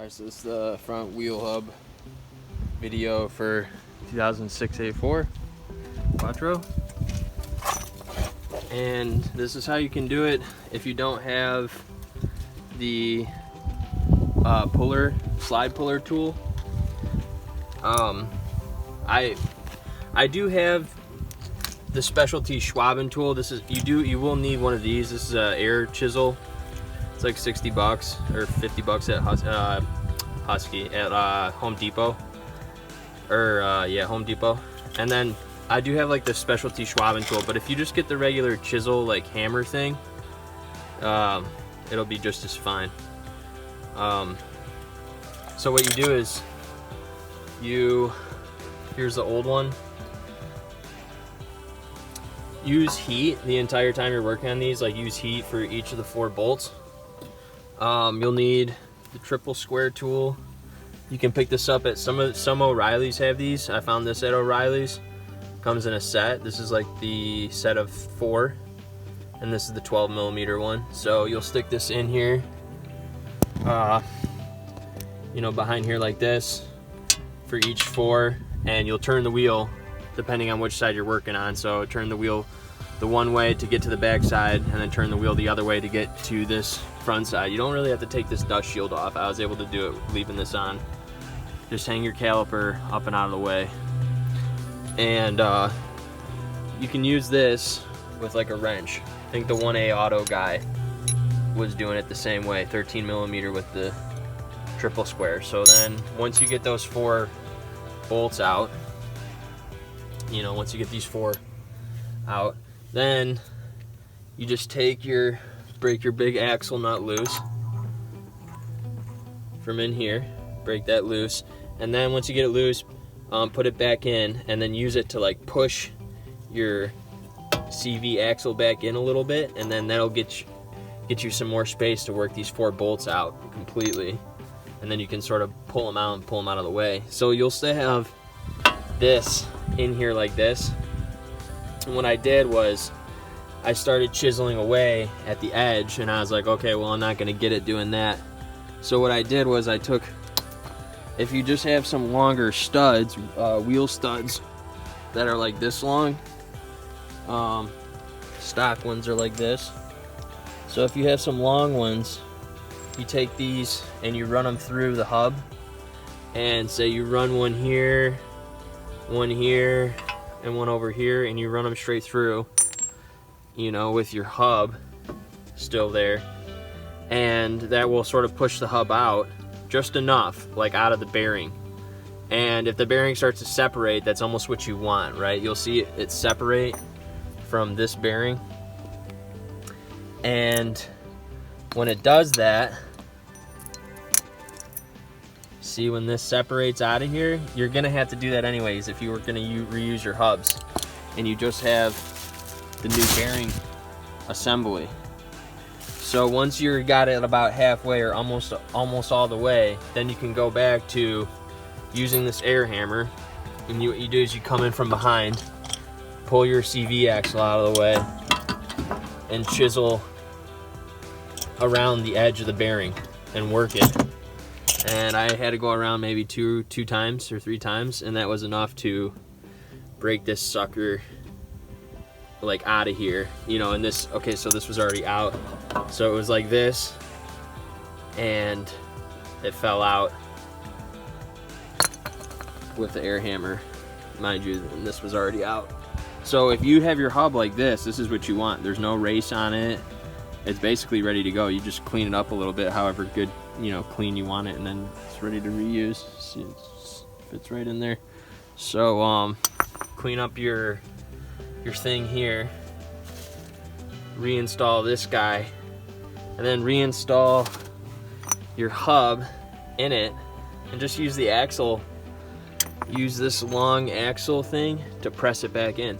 Alright, so this is the front wheel hub video for 2006 A4 Quattro. And this is how you can do it if you don't have the slide puller tool. I do have the specialty Schwaben tool. This is you will need one of these. This is a air chisel. It's like 60 bucks or 50 bucks at Husky at Home Depot, or yeah, Home Depot. And then I do have like the specialty Schwaben tool, but if you just get the regular chisel like hammer thing, it'll be just as fine. So what you do is here's the old one. Use heat the entire time you're working on these, like use heat for each of the 4 bolts. You'll need the triple square tool. You can pick this up at some O'Reilly's have these. I found this at O'Reilly's. Comes in a set. This is like the set of 4, and this is the 12mm one. So you'll stick this in here, you know, behind here like this for each 4, and you'll turn the wheel depending on which side you're working on. So turn the wheel the one way to get to the back side, and then turn the wheel the other way to get to this front side. You don't really have to take this dust shield off. I was able to do it leaving this on. Just hang your caliper up and out of the way. And you can use this with like a wrench. I think the 1A Auto guy was doing it the same way, 13mm with the triple square. So then once you get those 4 bolts out, you know, once you get these 4 out, then you just break your big axle nut loose from in here, break that loose, and then once you get it loose, put it back in, and then use it to like push your CV axle back in a little bit, and then that'll get you some more space to work these 4 bolts out completely, and then you can sort of pull them out and pull them out of the way. So you'll still have this in here like this. And what I did was I started chiseling away at the edge, and I was like, okay, well, I'm not gonna get it doing that. So what I did was I took, if you just have some longer studs, wheel studs that are like this long, stock ones are like this. So if you have some long ones, you take these and you run them through the hub, and say you run one here, and one over here, and you run them straight through, you know, with your hub still there, and that will sort of push the hub out just enough, like out of the bearing. And if the bearing starts to separate, that's almost what you want, right? You'll see it separate from this bearing, and when it does that, see, when this separates out of here, you're gonna have to do that anyways if you were gonna reuse your hubs, and you just have the new bearing assembly. So once you got it about halfway or almost all the way, then you can go back to using this air hammer, and what you do is you come in from behind, pull your CV axle out of the way, and chisel around the edge of the bearing and work it. And I had to go around maybe two times or 3 times, and that was enough to break this sucker like out of here, you know. And this, okay, so this was already out, so it was like this, and it fell out with the air hammer, mind you, and this was already out. So if you have your hub like this is what you want. There's no race on it. It's basically ready to go. You just clean it up a little bit, however good, you know, clean you want it, and then it's ready to reuse. See, it fits right in there. So clean up your thing here, reinstall this guy, and then reinstall your hub in it, and just use the axle, use this long axle thing to press it back in.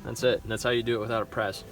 That's it. And that's how you do it without a press.